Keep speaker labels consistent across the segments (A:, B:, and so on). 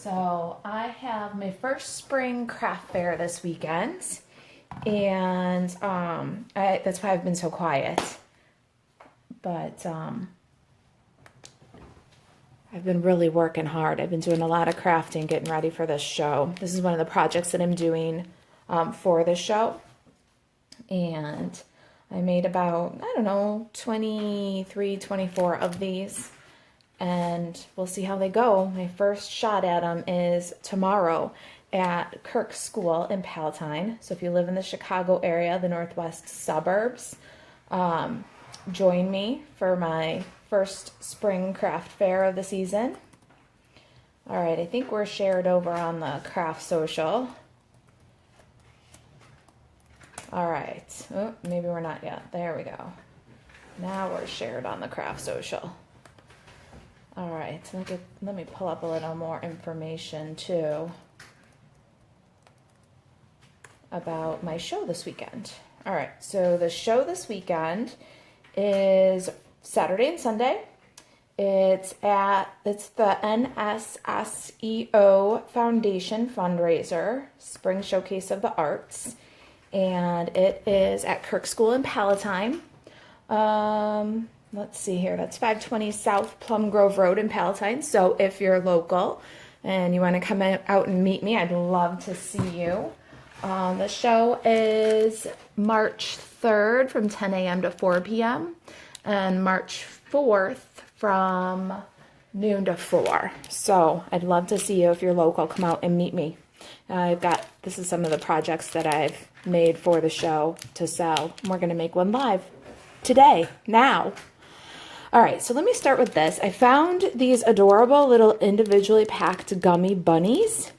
A: So I have my first spring craft fair this weekend, and that's why I've been so quiet. But I've been really working hard. I've been doing a lot of crafting, getting ready for this show. This is one of the projects that I'm doing for this show. And I made about, 23, 24 of these. And we'll see how they go. My first shot at them is tomorrow at Kirk School in Palatine. So if you live in the Chicago area, the northwest suburbs, join me for my first spring craft fair of the season. All right, I think we're shared over on the craft social. All right, oh, maybe we're not yet. There we go. Now we're shared on the craft social. All right, let me pull up a little more information too about my show this weekend. All right, so the show this weekend is Saturday and Sunday. It's the NSSEO Foundation fundraiser, Spring Showcase of the Arts, and it is at Kirk School in Palatine. Let's see here. That's 520 South Plum Grove Road in Palatine. So if you're local and you want to come out and meet me, I'd love to see you. The show is March 3rd from 10 a.m. to 4 p.m. and March 4th from noon to 4. So I'd love to see you if you're local. Come out and meet me. This is some of the projects that I've made for the show to sell. We're going to make one live today, now. All right, so let me start with this. I found these adorable little individually packed gummy bunnies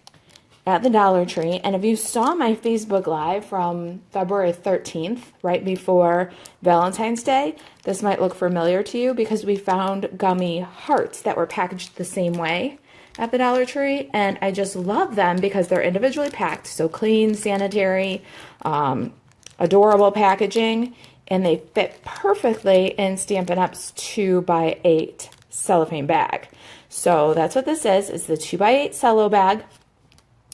A: at the Dollar Tree. And if you saw my Facebook Live from February 13th, right before Valentine's Day, this might look familiar to you because we found gummy hearts that were packaged the same way at the Dollar Tree. And I just love them because they're individually packed, so clean, sanitary, adorable packaging. And they fit perfectly in Stampin' Up's 2x8 cellophane bag. So that's what this is. It's the 2x8 cello bag.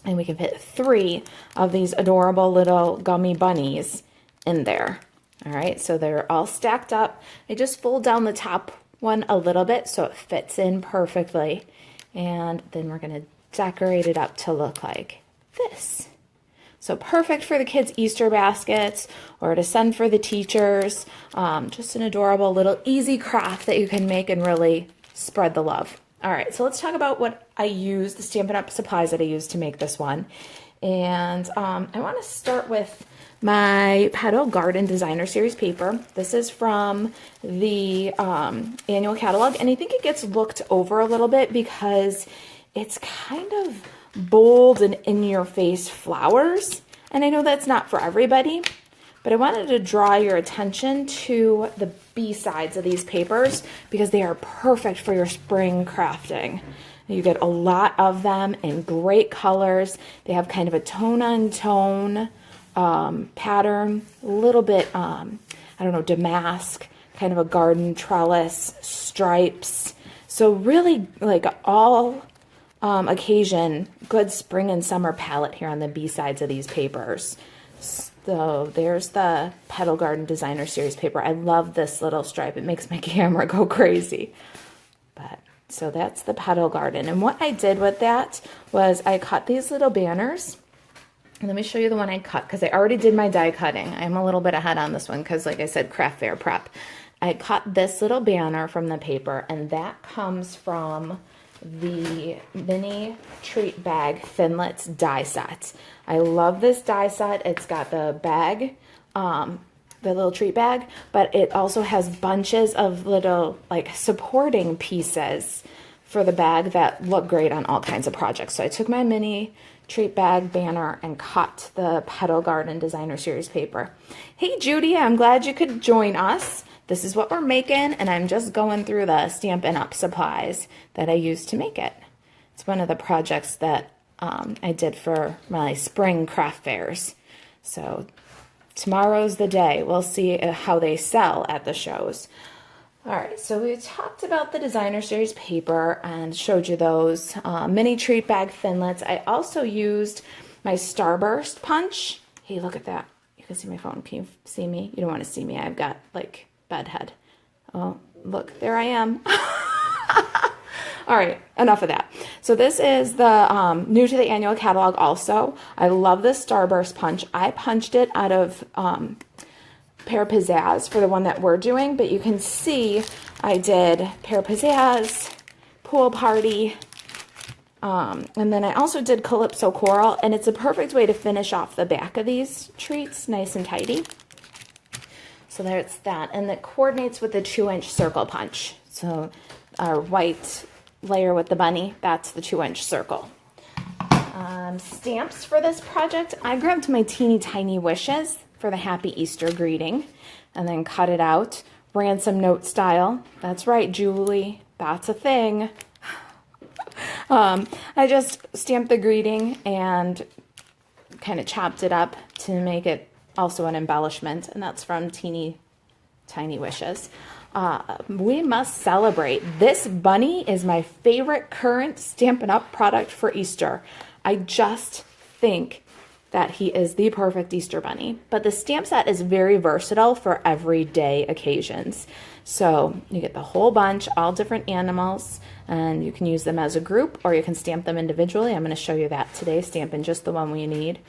A: And we can fit 3 of these adorable little gummy bunnies in there. All right, so they're all stacked up. I just fold down the top one a little bit so it fits in perfectly. And then we're going to decorate it up to look like this. So perfect for the kids' Easter baskets or to send for the teachers. Just an adorable little easy craft that you can make and really spread the love. All right, so let's talk about what I use, the Stampin' Up! Supplies that I use to make this one. And I want to start with my Petal Garden Designer Series paper. This is from the annual catalog, and I think it gets looked over a little bit because it's kind of bold and in-your-face flowers. And I know that's not for everybody, but I wanted to draw your attention to the B-sides of these papers because they are perfect for your spring crafting. You get a lot of them in great colors. They have kind of a tone-on-tone pattern, a little bit, damask, kind of a garden trellis, stripes. So really like all occasion, good spring and summer palette here on the B-sides of these papers. So there's the Petal Garden Designer Series paper. I love this little stripe. It makes my camera go crazy. So that's the Petal Garden. And what I did with that was I cut these little banners. Let me show you the one I cut because I already did my die cutting. I'm a little bit ahead on this one because, like I said, craft fair prep. I cut this little banner from the paper, and that comes from the mini treat bag Thinlits die set. I love this die set. It's got the bag, the little treat bag, but it also has bunches of little like supporting pieces for the bag that look great on all kinds of projects. So I took my mini treat bag banner and cut the Petal Garden Designer Series paper. Hey Judy, I'm glad you could join us. This is what we're making, and I'm just going through the Stampin' Up! Supplies that I used to make it. It's one of the projects that I did for my spring craft fairs. So tomorrow's the day. We'll see how they sell at the shows. All right, so we talked about the designer series paper and showed you those mini treat bag thinlits. I also used my Starburst punch. Hey, look at that. You can see my phone. Can you see me? You don't want to see me. I've got like bed head. Oh, look, there I am. All right, enough of that. So this is the new to the annual catalog also. I love this Starburst punch. I punched it out of Pear Pizzazz for the one that we're doing, but you can see I did Pear Pizzazz, Pool Party, and then I also did Calypso Coral, and it's a perfect way to finish off the back of these treats, nice and tidy. So there's that, and it coordinates with the 2-inch circle punch. So our white layer with the bunny, that's the 2-inch circle. Stamps for this project, I grabbed my teeny tiny wishes for the Happy Easter greeting and then cut it out. Ransom note style. That's right, Julie. That's a thing. I just stamped the greeting and kind of chopped it up to make it also an embellishment, and that's from Teeny Tiny Wishes. We must celebrate. This bunny is my favorite current Stampin' Up! Product for Easter. I just think that he is the perfect Easter bunny. But the stamp set is very versatile for everyday occasions. So you get the whole bunch, all different animals, and you can use them as a group or you can stamp them individually. I'm going to show you that today, stamping just the one we need.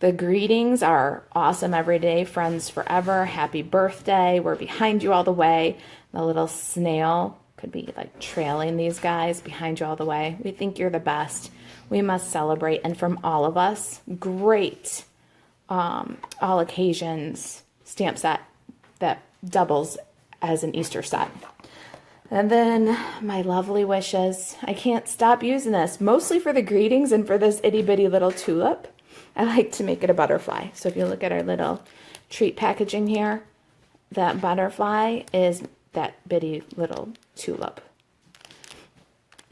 A: The greetings are awesome every day. Friends forever, happy birthday, we're behind you all the way. The little snail could be like trailing these guys behind you all the way. We think you're the best. We must celebrate. And from all of us, great all occasions stamp set that doubles as an Easter set. And then my lovely wishes. I can't stop using this, mostly for the greetings and for this itty bitty little tulip. I like to make it a butterfly. So if you look at our little treat packaging here, that butterfly is that bitty little tulip.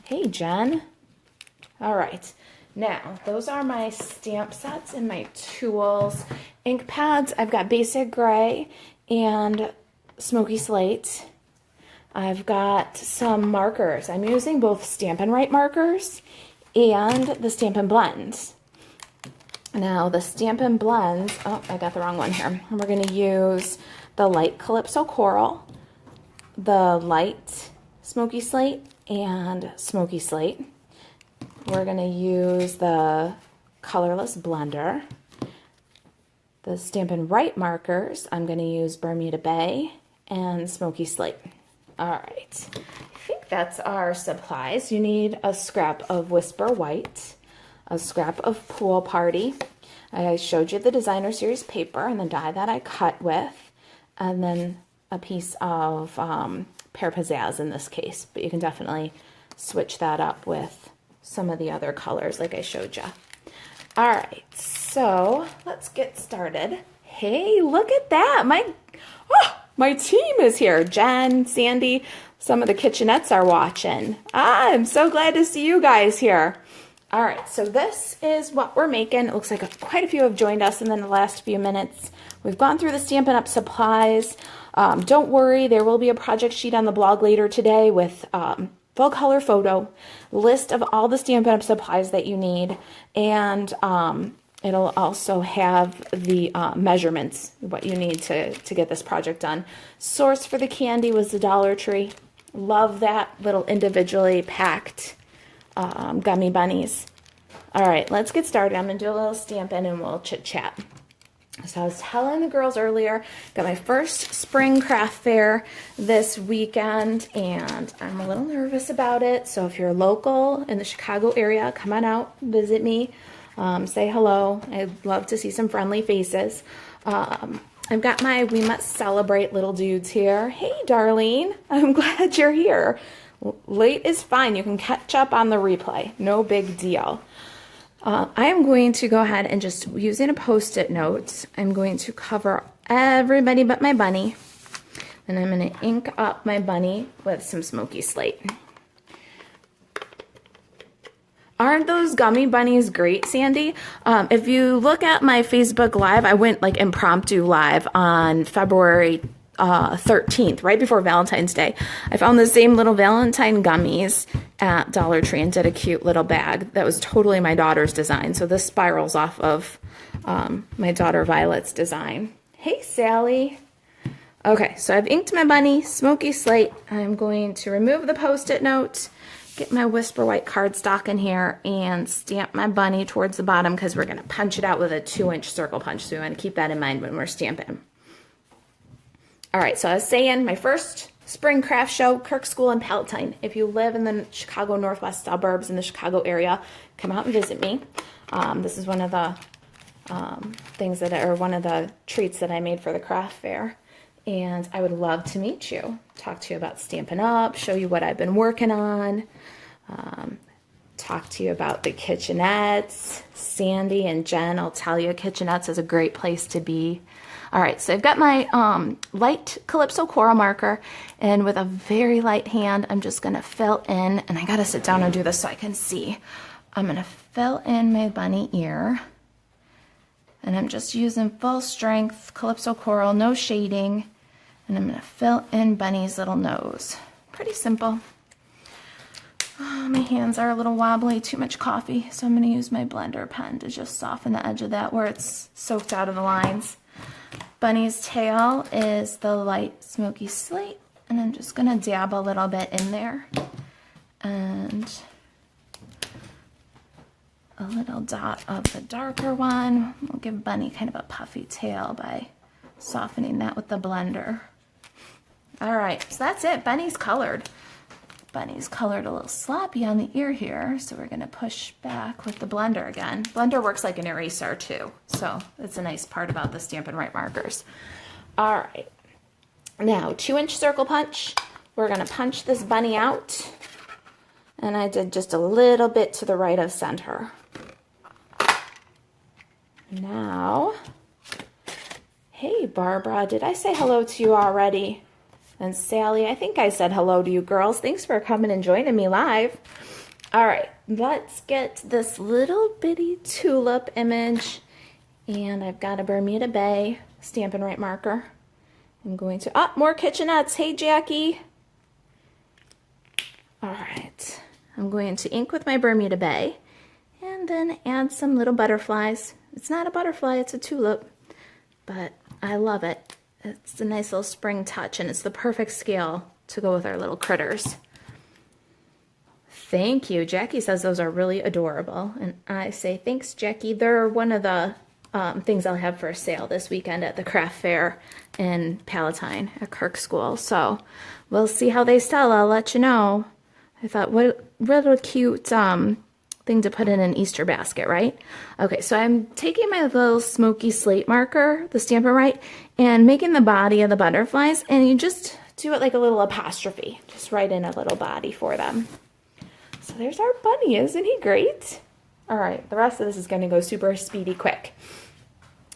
A: Hey, Jen. All right. Now, those are my stamp sets and my tools. Ink pads, I've got Basic Gray and Smoky Slate. I've got some markers. I'm using both Stampin' Write markers and the Stampin' Blends. Now, the Stampin' Blends, oh, I got the wrong one here. We're going to use the light Calypso Coral, the light Smoky Slate, and Smoky Slate. We're going to use the colorless blender. The Stampin' Write markers, I'm going to use Bermuda Bay and Smoky Slate. All right, I think that's our supplies. You need a scrap of Whisper White, a scrap of Pool Party. I showed you the designer series paper and the die that I cut with, and then a piece of Pear Pizzazz in this case, but you can definitely switch that up with some of the other colors like I showed you. All right, so let's get started. Hey, look at that. My team is here. Jen, Sandy, some of the kitchenettes are watching. I'm so glad to see you guys here. All right, so this is what we're making. It looks like quite a few have joined us in the last few minutes. We've gone through the Stampin' Up! Supplies. Don't worry, there will be a project sheet on the blog later today with full color photo, list of all the Stampin' Up! Supplies that you need, and it'll also have the measurements, what you need to get this project done. Source for the candy was the Dollar Tree. Love that little individually packed gummy bunnies. All right, let's get started. I'm going to do a little stamping and we'll chit chat. So I was telling the girls earlier, got my first spring craft fair this weekend, and I'm a little nervous about it. So if you're local in the Chicago area, come on out, visit me, say hello. I'd love to see some friendly faces. I've got my We Must Celebrate little dudes here. Hey, Darlene, I'm glad you're here. Late is fine. You can catch up on the replay. No big deal. I am going to go ahead and just using a Post-it note, I'm going to cover everybody but my bunny. And I'm going to ink up my bunny with some Smoky Slate. Aren't those gummy bunnies great, Sandy? If you look at my Facebook Live, I went like impromptu live on February 13th, right before Valentine's Day. I found the same little Valentine gummies at Dollar Tree and did a cute little bag that was totally my daughter's design. So this spirals off of my daughter Violet's design. Hey, Sally. Okay, so I've inked my bunny, smoky slate. I'm going to remove the Post-it note, get my Whisper White cardstock in here, and stamp my bunny towards the bottom because we're going to punch it out with a 2-inch circle punch. So we want to keep that in mind when we're stamping. All right, so I was saying my first spring craft show, Kirk School in Palatine. If you live in the Chicago Northwest suburbs in the Chicago area, come out and visit me. This is one of the things that are one of the treats that I made for the craft fair. And I would love to meet you, talk to you about Stampin' Up, show you what I've been working on, talk to you about the kitchenettes. Sandy and Jen will tell you kitchenettes is a great place to be. All right, so I've got my light Calypso coral marker, and with a very light hand, I'm just gonna fill in, and I gotta sit down and do this so I can see. I'm gonna fill in my bunny ear, and I'm just using full strength Calypso coral, no shading. And I'm going to fill in Bunny's little nose. Pretty simple. Oh, my hands are a little wobbly, too much coffee, so I'm going to use my blender pen to just soften the edge of that where it's soaked out of the lines. Bunny's tail is the light smoky slate, and I'm just going to dab a little bit in there. And a little dot of the darker one. We'll give Bunny kind of a puffy tail by softening that with the blender. All right, so that's it. Bunny's colored. Bunny's colored a little sloppy on the ear here, so we're gonna push back with the blender again. Blender works like an eraser too, so that's a nice part about the Stampin' Right markers. All right, now 2-inch circle punch. We're gonna punch this bunny out, and I did just a little bit to the right of center. Now, hey Barbara, did I say hello to you already? And Sally, I think I said hello to you girls. Thanks for coming and joining me live. All right, let's get this little bitty tulip image. And I've got a Bermuda Bay Stampin' Right marker. I'm going to, more kitchenettes. Hey Jackie. All right, I'm going to ink with my Bermuda Bay and then add some little butterflies. It's not a butterfly, it's a tulip, but I love it. It's a nice little spring touch, and it's the perfect scale to go with our little critters. Thank you. Jackie says those are really adorable, and I say thanks, Jackie. They're one of the things I'll have for sale this weekend at the craft fair in Palatine at Kirk School. So we'll see how they sell. I'll let you know. I thought, what a cute thing to put in an Easter basket, right? Okay, so I'm taking my little smoky slate marker, the Stampin' Right, and making the body of the butterflies, and you just do it like a little apostrophe. Just write in a little body for them. So there's our bunny, isn't he great? All right, the rest of this is gonna go super speedy quick.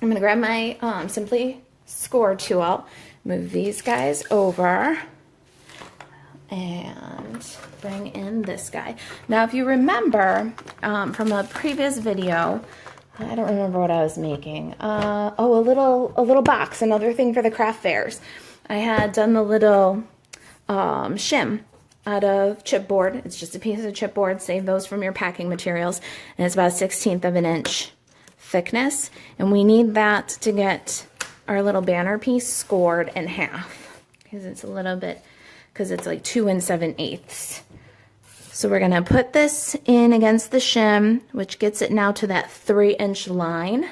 A: I'm gonna grab my Simply Score tool, move these guys over, and bring in this guy. Now, if you remember from a previous video, I don't remember what I was making. A little box, another thing for the craft fairs. I had done the little shim out of chipboard. It's just a piece of chipboard. Save those from your packing materials, and it's about 1/16 of an inch thickness. And we need that to get our little banner piece scored in half because it's a little bit. Because it's like 2 7/8. So we're gonna put this in against the shim, which gets it now to that 3-inch line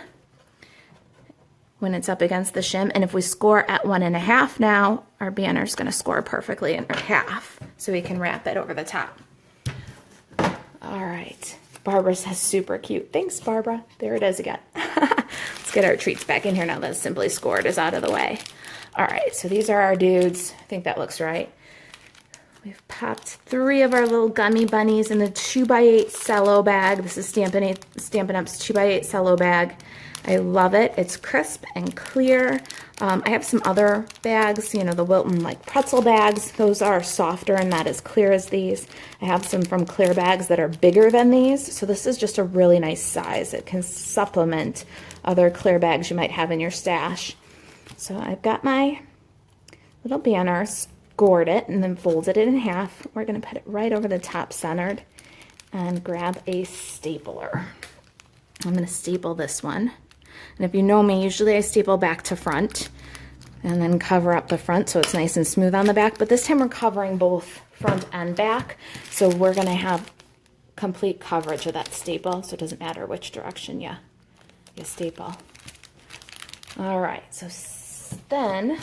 A: when it's up against the shim. And if we score at 1.5 now, our banner's gonna score perfectly in half, so we can wrap it over the top. All right, Barbara says super cute. Thanks, Barbara. There it is again. Let's get our treats back in here now that Simply Scored is out of the way. All right, so these are our dudes. I think that looks right. We've popped 3 of our little gummy bunnies in the 2x8 cello bag. This is Stampin' Up's 2x8 cello bag. I love it. It's crisp and clear. I have some other bags, you know, the Wilton like pretzel bags. Those are softer and not as clear as these. I have some from clear bags that are bigger than these. So this is just a really nice size. It can supplement other clear bags you might have in your stash. So I've got my little banner, scored it, and then folded it in half. We're going to put it right over the top centered and grab a stapler. I'm going to staple this one. And if you know me, usually I staple back to front and then cover up the front so it's nice and smooth on the back. But this time we're covering both front and back. So we're going to have complete coverage of that staple. So it doesn't matter which direction you staple. All right, so then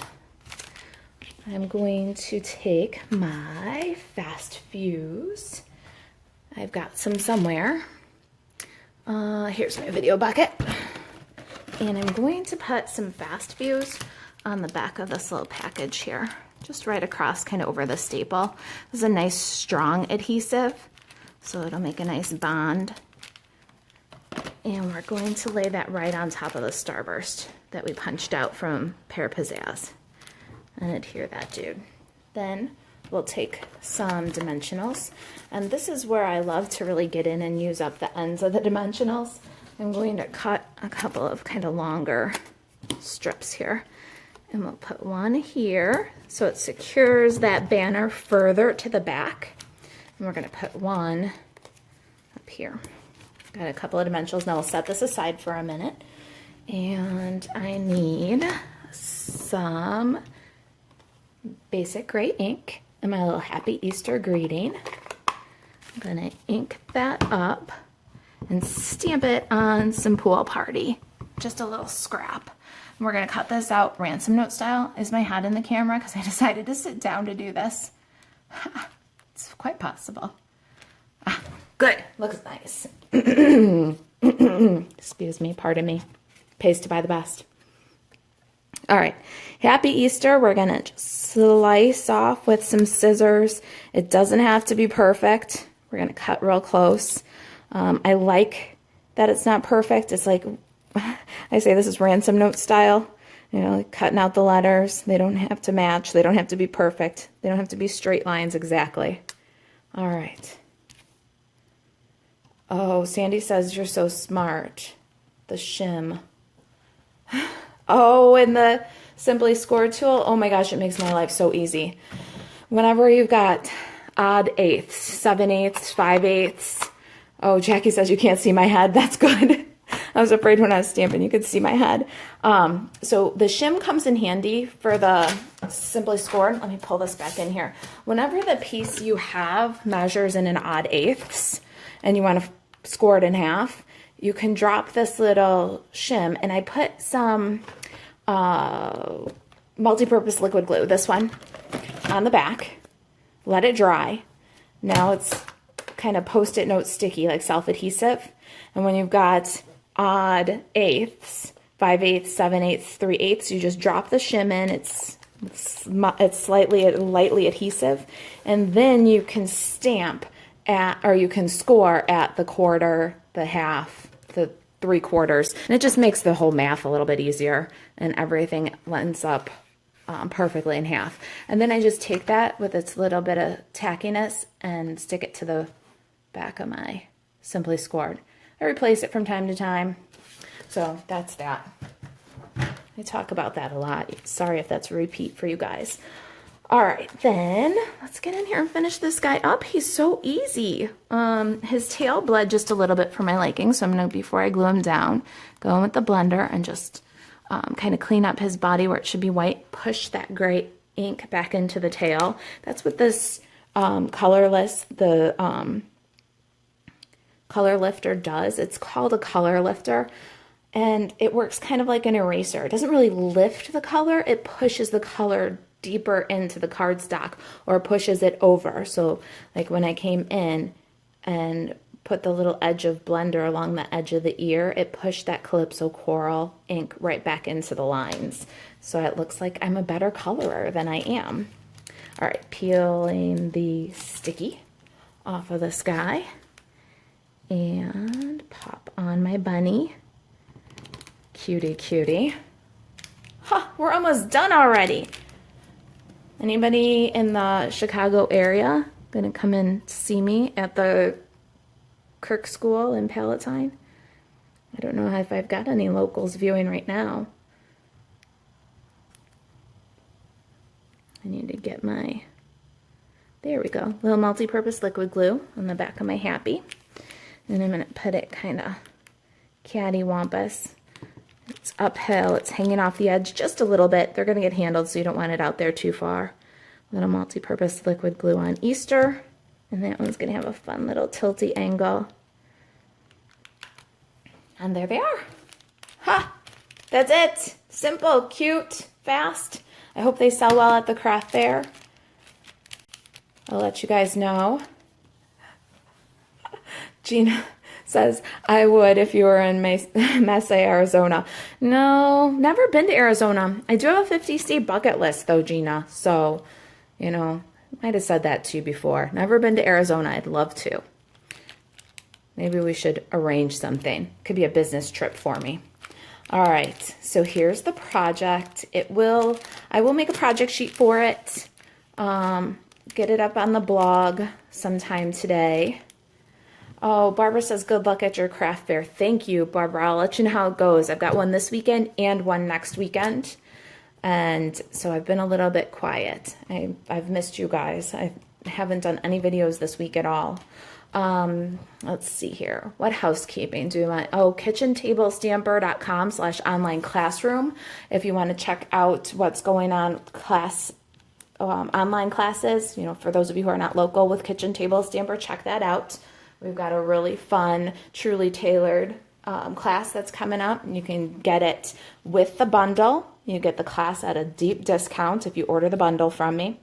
A: I'm going to take my fast fuse. I've got some somewhere. Here's my video bucket. And I'm going to put some fast fuse on the back of this little package here, just right across, kind of over the staple. This is a nice strong adhesive, so it'll make a nice bond. And we're going to lay that right on top of the Starburst that we punched out from Pear Pizzazz and adhere that dude. Then we'll take some dimensionals, and this is where I love to really get in and use up the ends of the dimensionals. I'm going to cut a couple of kind of longer strips here, and we'll put one here so it secures that banner further to the back, and we're going to put one up here. Got a couple of dimensionals. Now we'll set this aside for a minute, and I need some basic gray ink and my little Happy Easter greeting. I'm going to ink that up and stamp it on some Pool Party. Just a little scrap. And we're going to cut this out ransom note style. Is my head in the camera? Because I decided to sit down to do this. It's quite possible. Good. Looks nice. Excuse me. Pardon me. Pays to buy the best. All right. Happy Easter. We're going to just slice off with some scissors. It doesn't have to be perfect. We're going to cut real close. I like that it's not perfect. It's like, I say this is ransom note style, you know, like cutting out the letters. They don't have to match. They don't have to be perfect. They don't have to be straight lines exactly. All right. Oh, Sandy says you're so smart. The shim. Oh, and the Simply Score tool. Oh my gosh, it makes my life so easy. Whenever you've got odd eighths, 7/8, 5/8. Oh, Jackie says you can't see my head. That's good. I was afraid when I was stamping you could see my head. So the shim comes in handy for the Simply Scored. Let me pull this back in here. Whenever the piece you have measures in an odd eighths and you want to score it in half, you can drop this little shim, and I put some multi-purpose liquid glue, this one, on the back. Let it dry. Now it's kind of post-it note sticky, like self-adhesive. And when you've got odd eighths, 5/8, 7/8, 3/8, you just drop the shim in. It's slightly lightly adhesive, and then you can stamp at, or you can score at the quarter, the half, the 3/4, and it just makes the whole math a little bit easier, and everything ends up perfectly in half. And then I just take that with its little bit of tackiness and stick it to the back of my Simply Scored. I replace it from time to time. So that's that. I talk about that a lot. Sorry if that's a repeat for you guys. All right, then let's get in here and finish this guy up. He's so easy. His tail bled just a little bit for my liking, so I'm gonna, before I glue him down, go in with the blender and just kind of clean up his body where it should be white, push that gray ink back into the tail. That's what this colorless, the color lifter does. It's called a color lifter, and it works kind of like an eraser. It doesn't really lift the color, it pushes the color deeper into the cardstock, or pushes it over. So like when I came in and put the little edge of blender along the edge of the ear, it pushed that Calypso Coral ink right back into the lines. So it looks like I'm a better colorer than I am. All right, peeling the sticky off of this guy and pop on my bunny. Cutie, cutie. Huh, we're almost done already. Anybody in the Chicago area gonna come in to see me at the Kirk School in Palatine? I don't know if I've got any locals viewing right now. I need to get my, there we go, little multi-purpose liquid glue on the back of my Happy. And I'm going to put it kind of cattywampus. It's uphill, it's hanging off the edge just a little bit. They're going to get handled, so you don't want it out there too far. Little multi-purpose liquid glue on Easter. And that one's going to have a fun little tilty angle. And there they are. Ha! That's it. Simple, cute, fast. I hope they sell well at the craft fair. I'll let you guys know. Gina says, I would if you were in Mesa, Arizona. No, never been to Arizona. I do have a 50-state bucket list, though, Gina. So, you know, I might have said that to you before. Never been to Arizona. I'd love to. Maybe we should arrange something. Could be a business trip for me. All right, so here's the project. I will make a project sheet for it. Get it up on the blog sometime today. Oh, Barbara says, good luck at your craft fair. Thank you, Barbara. I'll let you know how it goes. I've got one this weekend and one next weekend. And so I've been a little bit quiet. I've missed you guys. I haven't done any videos this week at all. Let's see here. What housekeeping do you want? Oh, kitchentablestamper.com/online classroom. If you want to check out what's going on online classes, you know, for those of you who are not local with Kitchen Table Stamper, check that out. We've got a really fun, truly tailored class that's coming up, and you can get it with the bundle. You get the class at a deep discount if you order the bundle from me.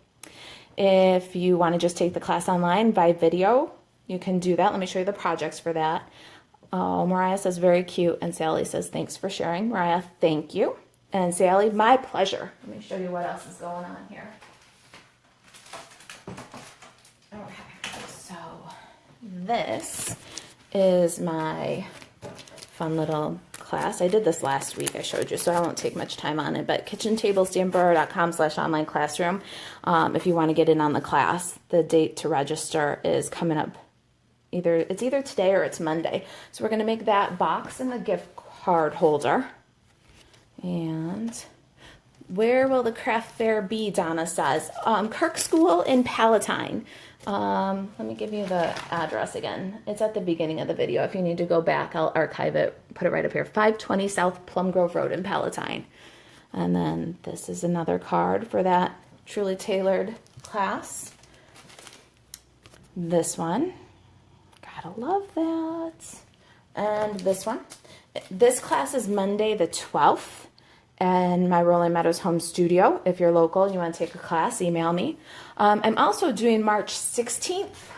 A: If you want to just take the class online by video, you can do that. Let me show you the projects for that. Oh, Mariah says, very cute. And Sally says, thanks for sharing. Mariah, thank you. And Sally, my pleasure. Let me show you what else is going on here. Okay, so this is my fun little class. I did this last week, I showed you, so I won't take much time on it, but kitchentablestamper.com/online classroom. If you want to get in on the class, the date to register is coming up. It's either today or it's Monday. So we're going to make that box and the gift card holder. And where will the craft fair be, Donna says? Kirk School in Palatine. Let me give you the address again. It's at the beginning of the video. If you need to go back, I'll archive it, put it right up here. 520 South Plum Grove Road in Palatine. And then this is another card for that truly tailored class. This one. Gotta love that. And this one. This class is Monday the 12th. And my Rolling Meadows home studio. If you're local and you want to take a class, email me. I'm also doing March 16th.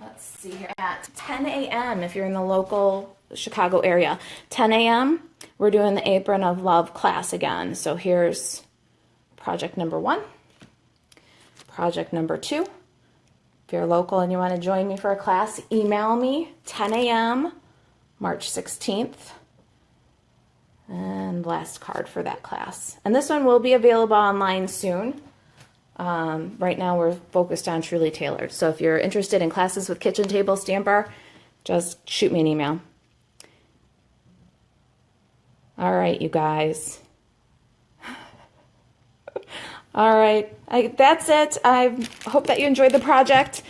A: Let's see here, at 10 a.m. if you're in the local Chicago area. 10 a.m. we're doing the Apron of Love class again. So here's project number 1. Project number 2. If you're local and you want to join me for a class, email me. 10 a.m. March 16th. And last card for that class. And this one will be available online soon. Right now we're focused on Truly Tailored. So if you're interested in classes with Kitchen Table Stamper, just shoot me an email. All right, you guys. All right, that's it. I hope that you enjoyed the project.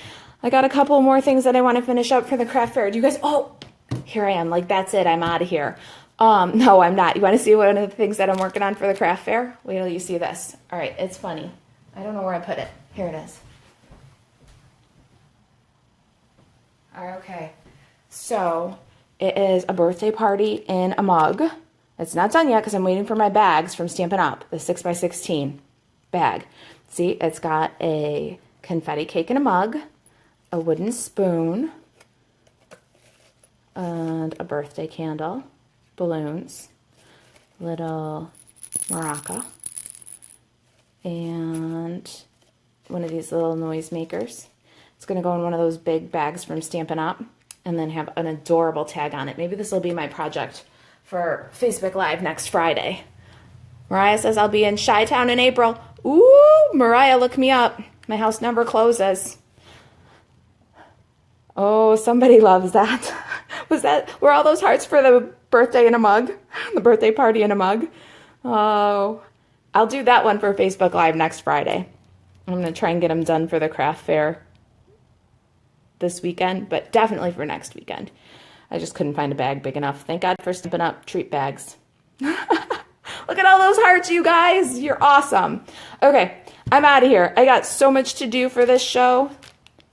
A: I got a couple more things that I want to finish up for the craft fair. Do you guys, oh, here I am, like that's it, I'm out of here. No, I'm not. You want to see one of the things that I'm working on for the craft fair? Wait till you see this. All right, it's funny. I don't know where I put it. Here it is. Okay, so it is a birthday party in a mug. It's not done yet because I'm waiting for my bags from Stampin' Up, the 6x16 bag. See, it's got a confetti cake in a mug, a wooden spoon, and a birthday candle, balloons, little maraca, and one of these little noise makers. It's going to go in one of those big bags from Stampin' Up, and then have an adorable tag on it. Maybe this will be my project for Facebook Live next Friday. Mariah says I'll be in Chi-Town in April. Ooh, Mariah, look me up. My house never closes. Oh, somebody loves that. Were all those hearts for the birthday in a mug? The birthday party in a mug? Oh, I'll do that one for Facebook Live next Friday. I'm going to try and get them done for the craft fair this weekend, but definitely for next weekend. I just couldn't find a bag big enough. Thank God for Stampin' Up! Treat bags. Look at all those hearts, you guys. You're awesome. Okay, I'm out of here. I got so much to do for this show.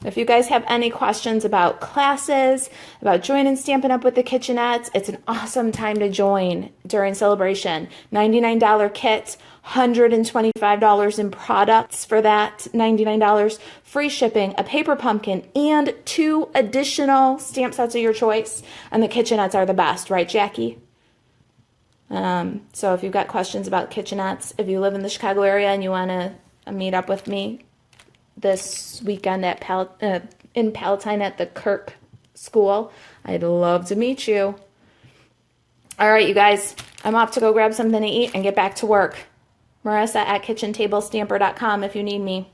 A: If you guys have any questions about classes, about joining Stampin' Up! With the Kitchenettes, it's an awesome time to join during celebration. $99 kit, $125 in products for that $99, free shipping, a paper pumpkin, and 2 additional stamp sets of your choice. And the Kitchenettes are the best, right, Jackie? So if you've got questions about Kitchenettes, if you live in the Chicago area and you want to meet up with me this weekend at in Palatine at the Kirk School, I'd love to meet you. All right, you guys, I'm off to go grab something to eat and get back to work. Marisa at kitchentablestamper.com if you need me.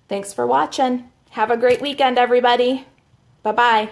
A: Thanks for watching. Have a great weekend, everybody. Bye-bye.